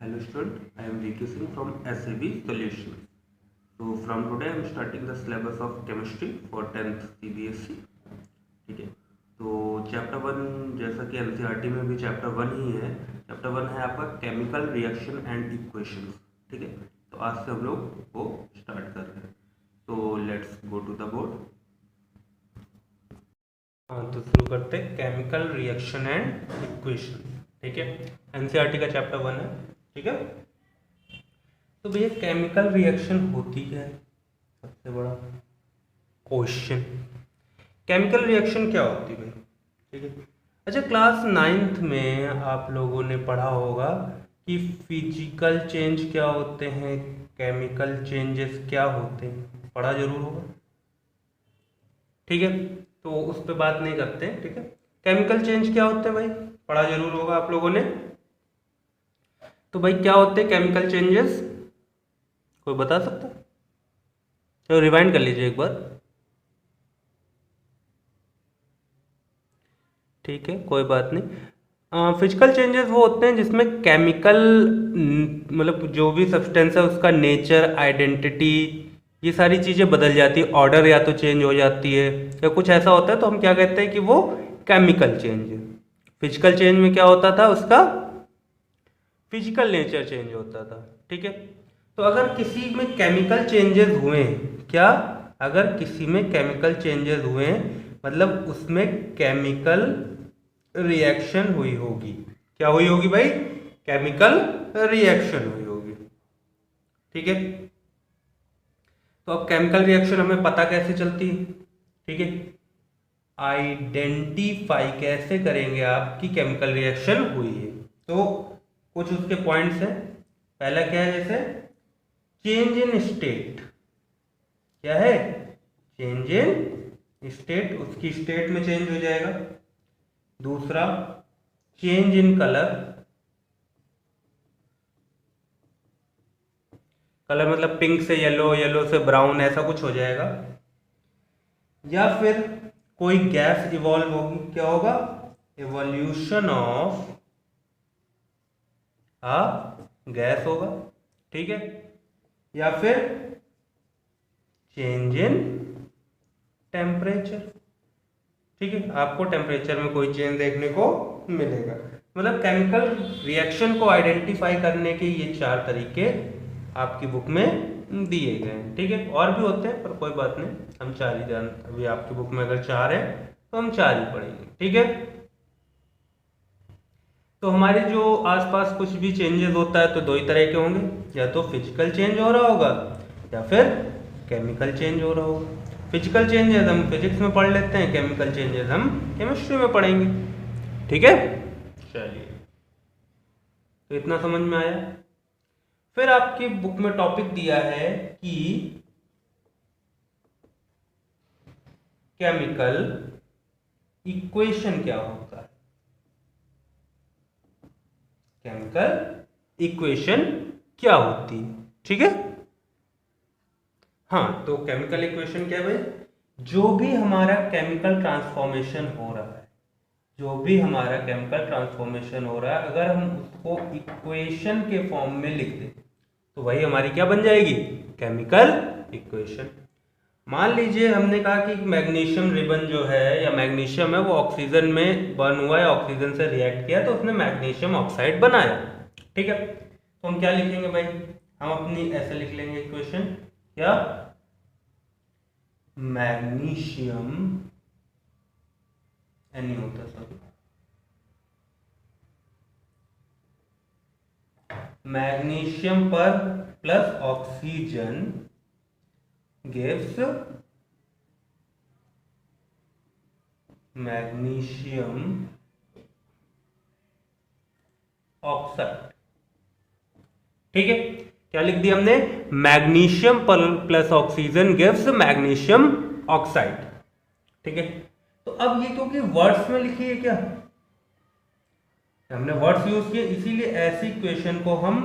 Hello student, I am VK Singh from SAB Solutions. So from today I am starting the syllabus of chemistry for 10th CBSE. ठीक है, तो chapter one जैसा कि NCERT में भी chapter one ही है। Chapter one है आपका केमिकल रिएक्शन एंड इक्वेशंस। ठीक है, तो आज से हम लोग वो स्टार्ट कर रहे हैं। तो let's go to the board. हाँ, तो शुरू करते हैं केमिकल रिएक्शन एंड इक्वेशन। ठीक है, एनसीईआरटी का चैप्टर वन है। ठीक है, तो भैया केमिकल रिएक्शन होती है सबसे बड़ा क्वेश्चन, केमिकल रिएक्शन क्या होती है भाई। ठीक है, अच्छा क्लास नाइन्थ में आप लोगों ने पढ़ा होगा कि फिजिकल चेंज क्या होते हैं, केमिकल चेंजेस क्या होते हैं, पढ़ा जरूर होगा। ठीक है, तो उस पर बात नहीं करते हैं। ठीक है, केमिकल चेंज क्या होते हैं भाई, पढ़ा जरूर होगा आप लोगों ने। तो भाई क्या होते हैं केमिकल चेंजेस, कोई बता सकता? चलो रिवाइंड कर लीजिए एक बार। ठीक है, कोई बात नहीं। फिजिकल चेंजेस वो होते हैं जिसमें केमिकल मतलब जो भी सब्सटेंस है उसका नेचर, आइडेंटिटी, ये सारी चीज़ें बदल जाती है, ऑर्डर या तो चेंज हो जाती है या कुछ ऐसा होता है, तो हम क्या कहते हैं कि वो केमिकल चेंज है। फिजिकल चेंज में क्या होता था, उसका फिजिकल नेचर चेंज होता था। ठीक है, तो अगर किसी में केमिकल चेंजेस हुए, क्या अगर किसी में केमिकल चेंजेस हुए मतलब उसमें केमिकल रिएक्शन हुई होगी। क्या हुई होगी भाई, केमिकल रिएक्शन हुई होगी। ठीक है, तो अब केमिकल रिएक्शन हमें पता कैसे चलती है। ठीक है, आइडेंटिफाई कैसे करेंगे आप कि केमिकल रिएक्शन हुई है। तो कुछ उसके पॉइंट्स हैं। पहला क्या है, जैसे चेंज इन स्टेट। क्या है, चेंज इन स्टेट, उसकी स्टेट में चेंज हो जाएगा। दूसरा चेंज इन कलर, कलर मतलब पिंक से येलो, येलो से ब्राउन, ऐसा कुछ हो जाएगा। या फिर कोई गैस इवॉल्व होगी, क्या होगा, इवोल्यूशन ऑफ आ गैस होगा। ठीक है, या फिर चेंज इन टेम्परेचर। ठीक है, आपको टेम्परेचर में कोई चेंज देखने को मिलेगा। मतलब केमिकल रिएक्शन को आइडेंटिफाई करने के ये चार तरीके आपकी बुक में दिए गए हैं। ठीक है, और भी होते हैं पर कोई बात नहीं, हम चार ही जान, अभी आपकी बुक में अगर चार है तो हम चार ही पढ़ेंगे। ठीक है, तो हमारे जो आसपास कुछ भी चेंजेस होता है तो दो ही तरह के होंगे, या तो फिजिकल चेंज हो रहा होगा या फिर केमिकल चेंज हो रहा होगा। फिजिकल चेंजेस हम फिजिक्स में पढ़ लेते हैं, केमिकल चेंजेस हम केमिस्ट्री में पढ़ेंगे। ठीक है, चलिए, तो इतना समझ में आया। फिर आपकी बुक में टॉपिक दिया है कि केमिकल इक्वेशन क्या होता है। केमिकल इक्वेशन क्या होती है। ठीक है, हाँ, तो केमिकल इक्वेशन क्या है भाई, जो भी हमारा केमिकल ट्रांसफॉर्मेशन हो रहा है, जो भी हमारा केमिकल ट्रांसफॉर्मेशन हो रहा है, अगर हम उसको इक्वेशन के फॉर्म में लिख दें तो वही हमारी क्या बन जाएगी, केमिकल इक्वेशन। मान लीजिए हमने कहा कि मैग्नीशियम रिबन जो है या मैग्नीशियम है वो ऑक्सीजन में बर्न हुआ है, ऑक्सीजन से रिएक्ट किया तो उसने मैग्नीशियम ऑक्साइड बनाया। ठीक है, तो हम क्या लिखेंगे भाई, हम अपनी ऐसे लिख लेंगे इक्वेशन, क्या, मैग्नीशियम नहीं होता सॉरी, मैग्नीशियम पर plus oxygen gives magnesium oxide. ठीक है, क्या लिख दिया हमने, मैग्नीशियम पर plus oxygen gives magnesium oxide. ठीक है, तो अब ये क्योंकि वर्ड्स में लिखी है, क्या हमने वर्ड्स यूज किए, इसीलिए ऐसी इक्वेशन को हम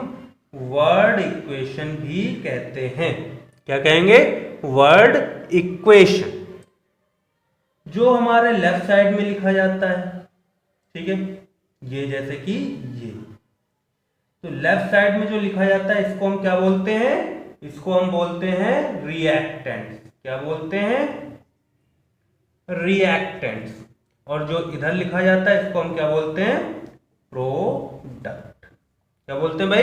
वर्ड इक्वेशन भी कहते हैं। क्या कहेंगे, वर्ड इक्वेशन, जो हमारे लेफ्ट साइड में लिखा जाता है। ठीक है, ये जैसे कि ये तो लेफ्ट साइड में जो लिखा जाता है इसको हम क्या बोलते हैं, इसको हम बोलते हैं रिएक्टेंट्स। क्या बोलते हैं, रिएक्टेंट्स। और जो इधर लिखा जाता है इसको हम क्या बोलते हैं, प्रोडक्ट। क्या बोलते हैं भाई,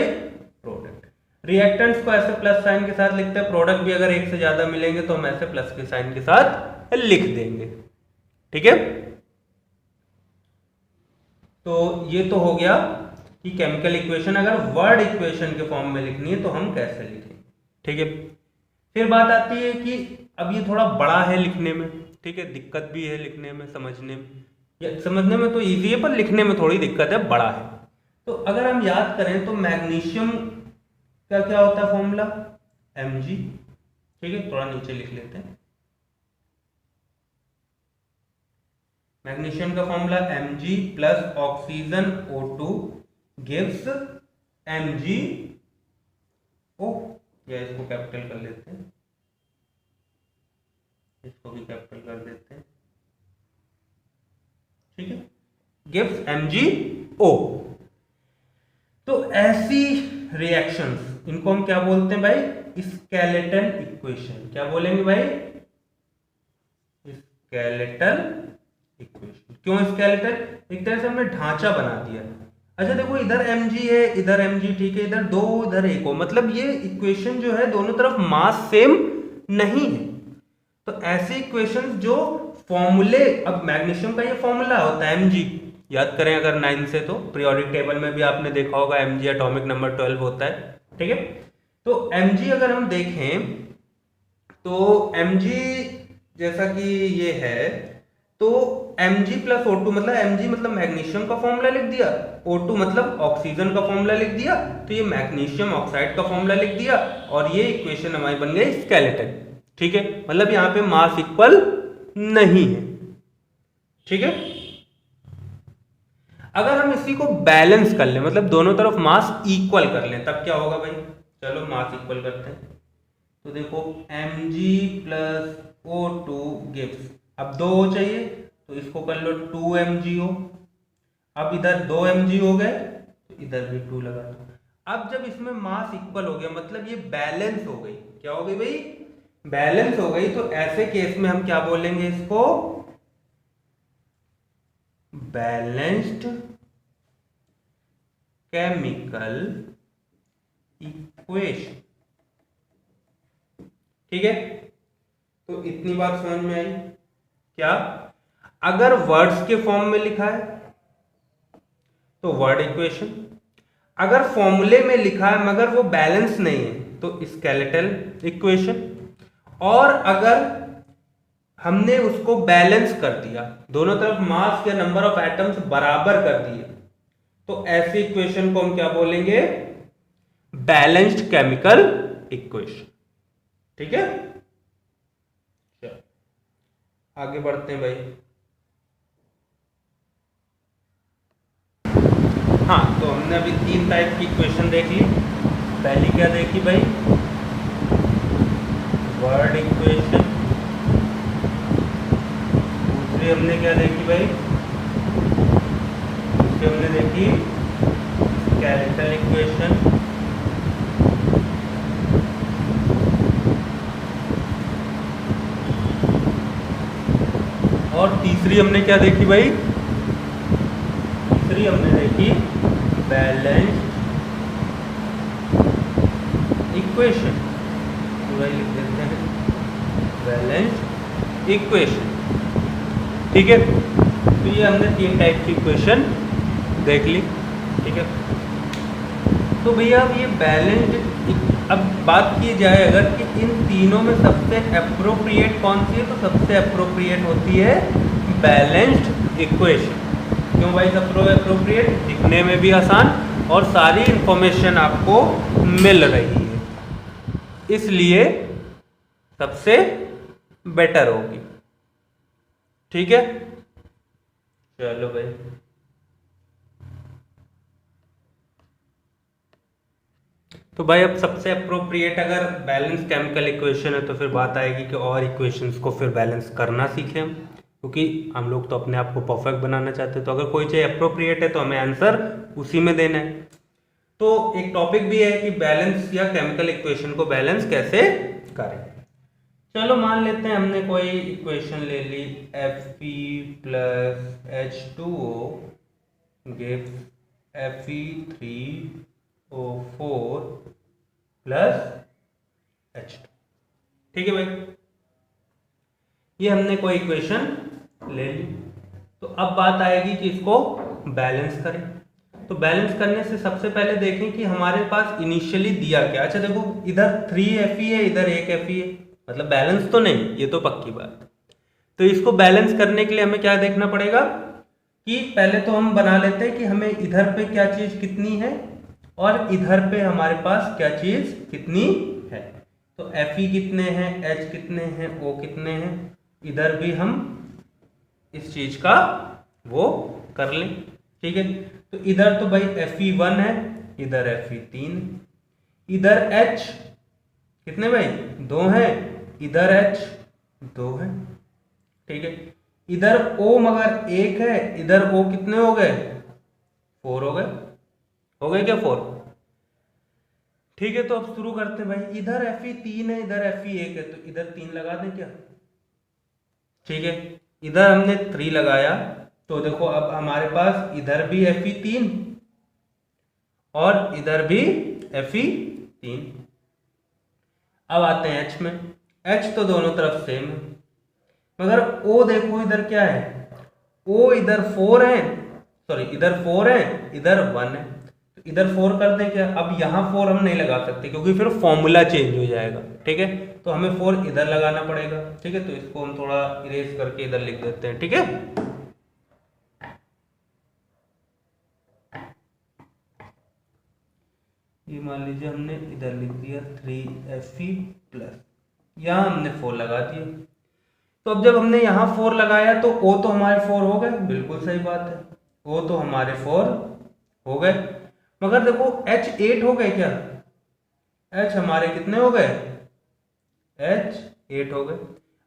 प्रोडक्ट। रिएक्टेंट्स को ऐसे प्लस साइन के साथ लिखते हैं, प्रोडक्ट भी अगर एक से ज्यादा मिलेंगे तो हम ऐसे प्लस के साइन के साथ लिख देंगे। ठीक है, तो ये तो हो गया कि केमिकल इक्वेशन अगर वर्ड इक्वेशन के फॉर्म में लिखनी है तो हम कैसे लिखें। ठीक है, फिर बात आती है कि अब ये थोड़ा बड़ा है लिखने में, ठीक है, दिक्कत भी है लिखने में, समझने में। या समझने में तो इजी है पर लिखने में थोड़ी दिक्कत है, बड़ा है। तो अगर हम याद करें तो मैग्नीशियम का क्या होता है फॉर्मूला, Mg। ठीक है, थोड़ा नीचे लिख लेते हैं। मैग्नीशियम का formula Mg plus oxygen O2 gives MgO। या इसको कैपिटल कर लेते हैं, इसको भी कैपिटल कर देते हैं। ठीक है, गिव्स MgO। तो ऐसी रिएक्शंस इनको हम क्या बोलते हैं भाई, स्केलेटन इक्वेशन। क्या बोलेंगे भाई, स्केलेटन इक्वेशन। क्यों स्केलेटन, एक तरह से हमने ढांचा बना दिया। अच्छा देखो, इधर Mg है, इधर Mg, ठीक है, इधर दो इधर एक हो, मतलब ये इक्वेशन जो है दोनों तरफ मास सेम नहीं है। तो ऐसे इक्वेशन जो फॉर्मूले, अब मैग्नीशियम का ये फॉर्मूला होता है Mg, याद करें अगर 9 से, तो पीरियोडिक टेबल में भी आपने देखा होगा Mg एटॉमिक नंबर 12 होता है। ठीक है, तो Mg अगर हम देखें तो Mg जैसा कि ये है, तो Mg प्लस O2 मतलब Mg मतलब मैग्नीशियम का फॉर्मूला लिख दिया, O2 मतलब ऑक्सीजन का फॉर्मूला लिख दिया, तो ये मैग्नीशियम ऑक्साइड का फॉर्मूला लिख दिया और ये इक्वेशन हमारी बन गई स्केलेटन। ठीक है, मतलब यहाँ पे मास इक्वल नहीं है। ठीक है, अगर हम इसी को बैलेंस कर लें, मतलब दोनों तरफ मास इक्वल कर लें, तब क्या होगा भाई, चलो मास इक्वल करते हैं। तो देखो Mg प्लस O2 गिव्स, अब 2 चाहिए तो इसको कर लो 2MgO। अब इधर 2Mg हो गए तो इधर भी 2 लगा दो। अब जब इसमें मास इक्वल हो गया मतलब ये बैलेंस हो गई। क्या हो गई भाई, बैलेंस हो गई। तो ऐसे केस में हम क्या बोलेंगे इसको, बैलेंस्ड केमिकल इक्वेशन। ठीक है, तो इतनी बात समझ में आई। क्या, अगर वर्ड्स के फॉर्म में लिखा है तो वर्ड इक्वेशन, अगर फॉर्मूले में लिखा है मगर वो बैलेंस नहीं है तो स्केलेटल इक्वेशन, और अगर हमने उसको बैलेंस कर दिया, दोनों तरफ मास या नंबर ऑफ एटम्स बराबर कर दिए, तो ऐसी इक्वेशन को हम क्या बोलेंगे, बैलेंस्ड केमिकल इक्वेशन। ठीक है, चलो आगे बढ़ते हैं भाई। हाँ, तो हमने अभी 3 टाइप की इक्वेशन देख ली। पहली क्या देखी भाई, वर्ड इक्वेशन। दूसरी हमने क्या देखी भाई, दूसरी हमने देखी स्केलेटल इक्वेशन। और तीसरी हमने क्या देखी भाई, तीसरी हमने देखी बैलेंस्ड इक्वेशन। पूरा लिख देते हैं, बैलेंस्ड इक्वेशन। ठीक है, तो ये हमने 3 टाइप की इक्वेशन देख ली। ठीक है, तो भैया अब ये बैलेंस्ड, अब बात की जाए अगर कि इन तीनों में सबसे अप्रोप्रिएट कौन सी है, तो सबसे अप्रोप्रिएट होती है बैलेंस्ड इक्वेशन। क्यों भाई सबसे अप्रोप्रिएट, दिखने में भी आसान और सारी इंफॉर्मेशन आपको मिल रही है, इसलिए सबसे बेटर होगी। ठीक है, चलो भाई। तो भाई अब सबसे अप्रोप्रिएट अगर बैलेंस केमिकल इक्वेशन है तो फिर बात आएगी कि और इक्वेशंस को फिर बैलेंस करना सीखें हम, क्योंकि हम लोग तो अपने आप को परफेक्ट बनाना चाहते हैं। तो अगर कोई चीज़ अप्रोप्रिएट है तो हमें आंसर उसी में देना है। तो एक टॉपिक भी है कि बैलेंस या केमिकल इक्वेशन को बैलेंस कैसे करें। चलो मान लेते हैं हमने कोई इक्वेशन ले ली Fe plus H2O gives Fe3O4 plus H2। ठीक है भाई, ये हमने कोई इक्वेशन ले ली। तो अब बात आएगी कि इसको बैलेंस करें। तो बैलेंस करने से सबसे पहले देखें कि हमारे पास इनिशियली दिया क्या। अच्छा देखो, इधर 3Fe है, इधर 1Fe है, मतलब बैलेंस तो नहीं, ये तो पक्की बात। तो इसको बैलेंस करने के लिए हमें क्या देखना पड़ेगा कि पहले तो हम बना लेते हैं कि हमें इधर पे क्या चीज कितनी है और इधर पे हमारे पास क्या चीज कितनी है। तो Fe कितने हैं, H कितने हैं, O कितने हैं, इधर भी हम इस चीज का वो कर लें। ठीक है, तो इधर तो भाई Fe1 है, इधर Fe3, इधर H कितने भाई 2 हैं, इधर H 2 है। ठीक है, इधर O मगर 1 है, इधर O कितने हो गए 4 हो गए क्या 4। ठीक है, तो अब शुरू करते हैं भाई। इधर Fe3 है, इधर Fe1 है, तो इधर 3 लगा दें क्या। ठीक है, इधर हमने 3 लगाया, तो देखो अब हमारे पास इधर भी Fe3 और इधर भी Fe3। अब आते हैं H में। H तो दोनों तरफ सेम है, मगर O देखो इधर क्या है, O इधर 4 है, सॉरी इधर 4 है, इधर 1 है, तो इधर 4 कर दें क्या। अब यहाँ 4 हम नहीं लगा सकते क्योंकि फिर फॉर्मूला चेंज हो जाएगा। ठीक है, तो हमें 4 इधर लगाना पड़ेगा। ठीक है, तो इसको हम थोड़ा इरेज करके इधर लिख देते हैं। ठीक है, ये मान लीजिए हमने इधर लिख दिया 3Fe प्लस, यहाँ हमने 4 लगा दिए। तो अब जब हमने यहाँ 4 लगाया तो O तो हमारे 4 हो गए, बिल्कुल सही बात है, O तो हमारे 4 हो गए, मगर देखो H 8 हो गए क्या, H हमारे कितने हो गए, H 8 हो गए।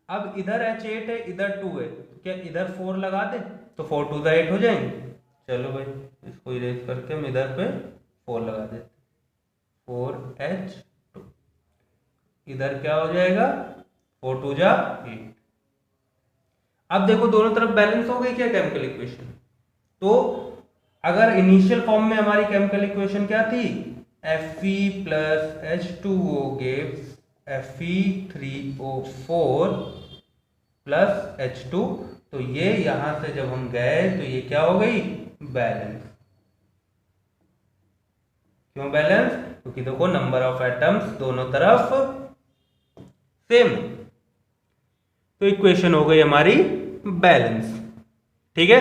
अब इधर H 8 है, इधर 2 है, तो क्या इधर 4 लगा दे तो 4 2 8 हो जाएंगे। चलो भाई, इसको इरेज करके हम इधर पे 4 लगा देते, 4H2, इधर क्या हो जाएगा 4 2 जा 8। अब देखो दोनों तरफ बैलेंस हो गई क्या केमिकल इक्वेशन। तो अगर इनिशियल फॉर्म में हमारी केमिकल इक्वेशन क्या थी, Fe plus H2O gives Fe3O4 plus H2, तो ये यहां से जब हम गए तो ये क्या हो गई बैलेंस। क्यों बैलेंस, क्योंकि देखो नंबर ऑफ एटम्स दोनों तरफ सेम, तो इक्वेशन हो गई हमारी बैलेंस। ठीक है,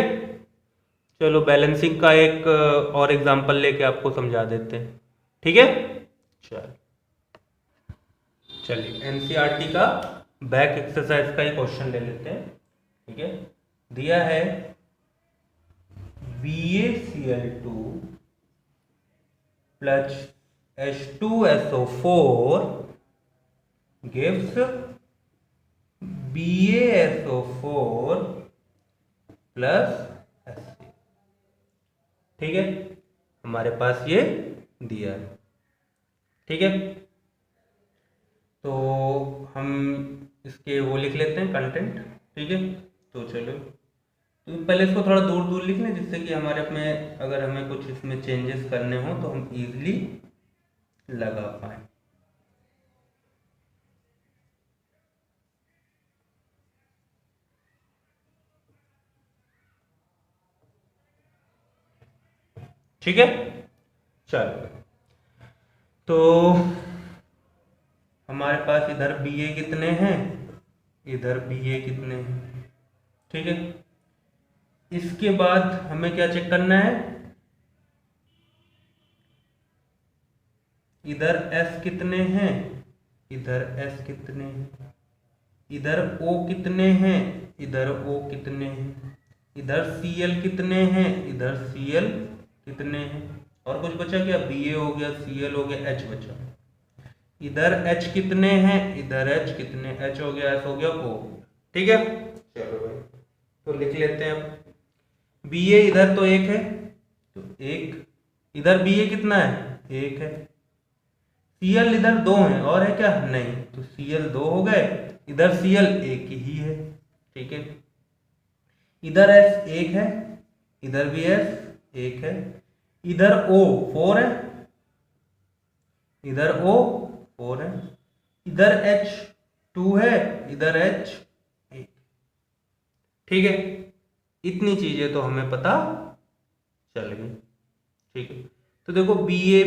चलो बैलेंसिंग का एक और एग्जांपल लेके आपको समझा देते हैं। ठीक है, चलिए एनसीईआरटी का बैक एक्सरसाइज का ही क्वेश्चन ले लेते हैं। ठीक है, दिया है BaCl2 plus H2SO4 gives BaSO4 plus HCl। ठीक है, हमारे पास ये दिया है। ठीक है, तो हम इसके वो लिख लेते हैं कंटेंट। ठीक है, तो चलो तो पहले इसको थोड़ा दूर दूर लिख लें, जिससे कि हमारे में अगर हमें कुछ इसमें चेंजेस करने हो तो हम इजीली लगा पाए। ठीक है, चलो तो हमारे पास इधर Ba कितने हैं, इधर Ba कितने हैं। ठीक है, इसके बाद हमें क्या चेक करना है, इधर S कितने हैं, इधर S कितने हैं, इधर O कितने हैं, इधर O कितने हैं, इधर Cl कितने हैं, इधर Cl कितने हैं, और कुछ बचा क्या, Ba हो गया, Cl हो गया, H बचा, इधर H कितने हैं, इधर H कितने, H हो गया, S हो गया, O। ठीक है, चलो भाई तो लिख लेते हैं अब Ba इधर तो 1 है, तो 1, इधर Ba कितना है एक है। Cl इधर दो हैं और है क्या? नहीं, तो Cl दो हो गए, इधर Cl एक ही है। ठीक है, इधर S एक है, इधर भी S एक है, इधर O 4 है, इधर O 4 है, इधर H 2 है, इधर H 1। ठीक है, इतनी चीजें तो हमें पता चल गई। ठीक है, तो देखो Ba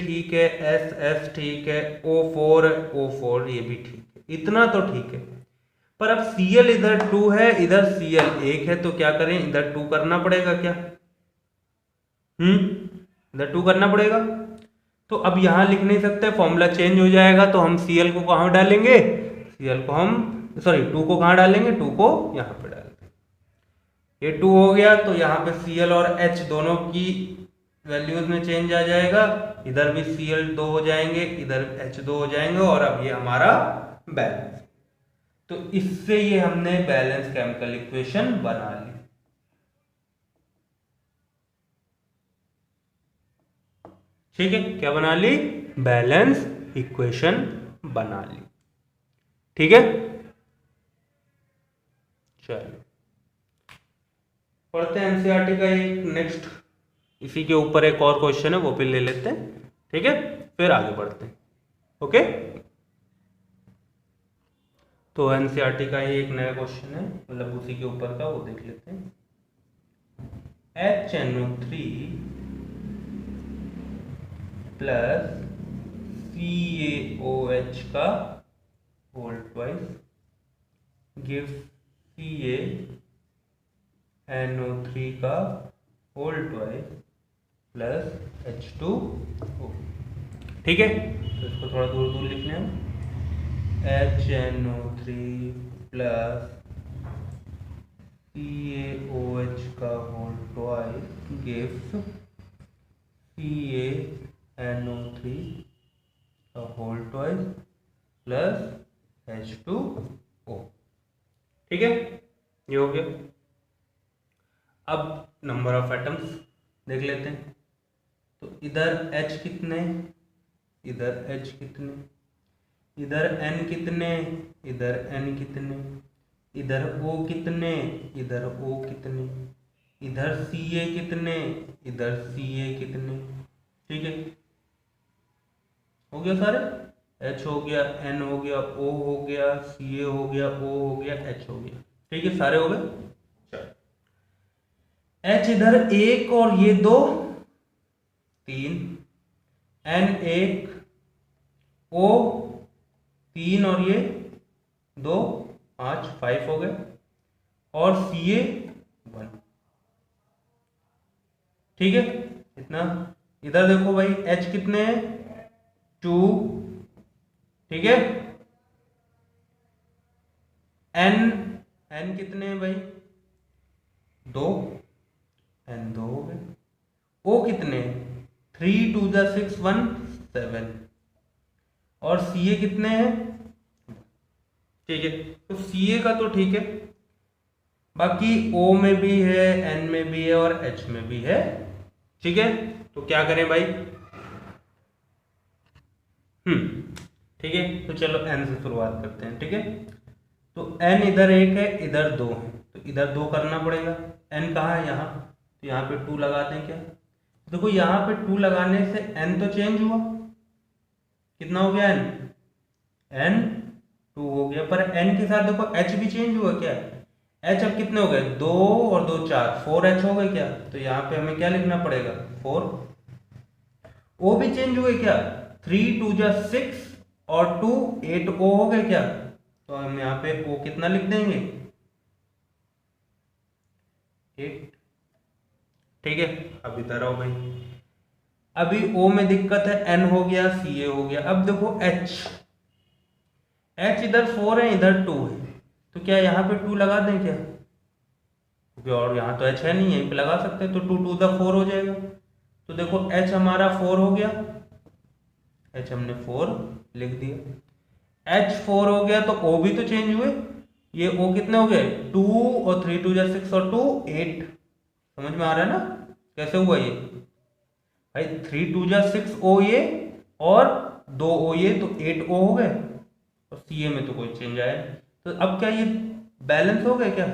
ठीक है, S ठीक है, O4 ये भी ठीक है, इतना तो ठीक है। पर अब Cl इधर 2 है, इधर Cl 1 है, तो क्या करें? इधर 2 करना पड़ेगा क्या? इधर 2 करना पड़ेगा। तो अब यहां लिख नहीं सकते, फॉर्मूला चेंज हो जाएगा, तो हम Cl को कहां डालेंगे? Cl को हम 2 को कहां डालेंगे? 2 को यहां पे डालेंगे। ये 2 हो गया, तो यहाँ पे Cl और H दोनों की वैल्यूज में चेंज आ जाएगा, इधर भी Cl 2 हो जाएंगे, इधर H 2 हो जाएंगे, और अब ये हमारा बैलेंस। तो इससे ये हमने बैलेंस केमिकल इक्वेशन बना ली। ठीक है, क्या बना ली? बैलेंस इक्वेशन बना ली। ठीक है, चलो पढ़ते हैं एनसीईआरटी का एक नेक्स्ट, इसी के ऊपर एक और क्वेश्चन है, वो भी ले लेते हैं। ठीक है, फिर आगे बढ़ते हैं। ओके, तो एनसीईआरटी का ही एक नया क्वेश्चन है, मतलब उसी के ऊपर का, वो देख लेते हैं। HNO3 प्लस CaOH का होल ट्वाइस गिव CaNO3 का होल ट्वाइस प्लस H2O। ठीक है, तो इसको थोड़ा दूर दूर लिखने हैं। HNO3 प्लस CaOH का होल ट्वाइस गिव्स CaNO3 का होल ट्वाइस प्लस H2O। ठीक है, ये हो गया। अब नंबर ऑफ एटम्स देख लेते हैं। तो इधर H कितने, इधर H कितने, इधर N कितने, इधर N कितने, इधर O कितने, इधर O कितने, इधर Ca कितने, इधर Ca कितने। ठीक है, हो गया सारे। H हो गया, N हो गया, O हो गया, Ca हो गया, O हो गया, H हो गया। ठीक है, सारे हो गए। चलो, H इधर एक और ये 2 3, N 1, O 3 और ये 2 5 5 हो गए, और Ca 1। ठीक है, इतना। इधर देखो भाई, H कितने हैं? 2। ठीक है, N कितने हैं भाई? 2, N 2 हो गए। O कितने? 3 2 6 1 7, और Ca कितने हैं? ठीक है, तो Ca का तो ठीक है, बाकी O में भी है, N में भी है, और H में भी है। ठीक है, तो क्या करें भाई? ठीक है, तो चलो N से शुरुआत करते हैं। ठीक है, तो N इधर 1 है, इधर 2 है, तो इधर 2 करना पड़ेगा। N कहाँ है? यहाँ, तो यहाँ पे 2 लगाते हैं क्या? देखो यहाँ पे 2 लगाने से N तो चेंज हुआ, कितना हो गया? N 2 हो गया, पर N के साथ देखो H भी चेंज हुआ क्या? H अब कितने हो गए? 2 और 2 4, 4H हो गए क्या? तो यहाँ पे हमें क्या लिखना पड़ेगा? 4। O भी चेंज हुए क्या? 3 2 6 और 2 8 O हो गए क्या? तो हम यहाँ पे O कितना लिख देंगे? 8। ठीक है, अब इधर आओ भाई, अभी O में दिक्कत है, N हो गया, Ca हो गया। अब देखो H इधर 4 है, इधर 2 है, तो क्या यहाँ पे 2 लगा दें क्या? क्योंकि और यहाँ तो H है नहीं, यहीं पे लगा सकते हैं, तो 2 2 4 हो जाएगा। तो देखो H हमारा 4 हो गया, H हमने 4 लिख दिया। H 4 हो गया, तो O भी तो चेंज हुए। ये O कितने हो गए? 2 और 3 2 6 और 2 8। समझ में आ रहा है ना कैसे हुआ ये? भाई 3 2 जा 6 ओ ये और 2 ओ ये, तो 8 ओ हो गए, और सी ए में तो कोई चेंज आया नहीं। तो अब क्या ये बैलेंस हो गया क्या?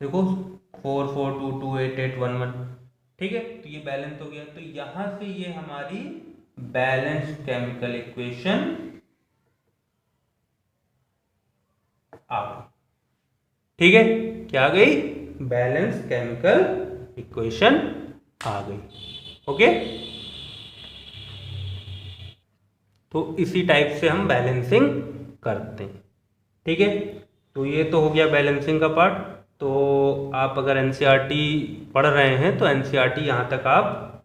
देखो 4 4 2 2 8 8 1 1, ठीक है, तो ये बैलेंस हो गया। तो यहां से ये हमारी बैलेंस केमिकल इक्वेशन आ गई, ठीक है, क्या आ गई? बैलेंस केमिकल इक्वेशन आ गई। ओके, तो इसी टाइप से हम बैलेंसिंग करते हैं, ठीक है। तो ये तो हो गया बैलेंसिंग का पार्ट। तो आप अगर एनसीईआरटी पढ़ रहे हैं तो एनसीईआरटी यहाँ तक आप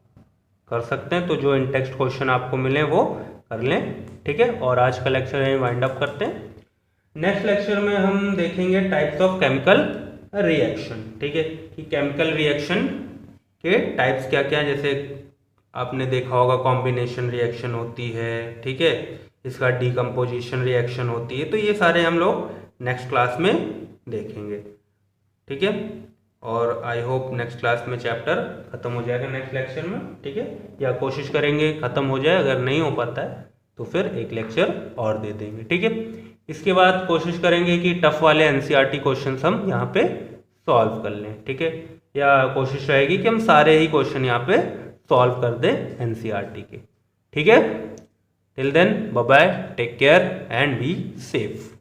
कर सकते हैं, तो जो इन टेक्स्ट क्वेश्चन आपको मिले वो कर लें, ठीक है। और आज का लेक्चर यहीं वाइंड अप करते हैं। नेक्स्ट लेक्चर में हम देखेंगे टाइप्स ऑफ केमिकल रिएक्शन, ठीक है, कि केमिकल रिएक्शन के टाइप्स क्या क्या, जैसे आपने देखा होगा कॉम्बिनेशन रिएक्शन होती है, ठीक है, इसका डीकम्पोजिशन रिएक्शन होती है, तो ये सारे हम लोग नेक्स्ट क्लास में देखेंगे, ठीक है। और आई होप नेक्स्ट क्लास में चैप्टर ख़त्म हो जाएगा नेक्स्ट लेक्चर में, ठीक है, या कोशिश करेंगे ख़त्म हो जाए, अगर नहीं हो पाता है तो फिर एक लेक्चर और दे देंगे, ठीक है। इसके बाद कोशिश करेंगे कि टफ वाले एनसीईआरटी क्वेश्चंस हम यहाँ पे सॉल्व कर लें, ठीक है, या कोशिश रहेगी कि हम सारे ही क्वेश्चन यहाँ पे सॉल्व कर दें एनसीईआरटी के, ठीक है। Till then bye bye, take care and be safe.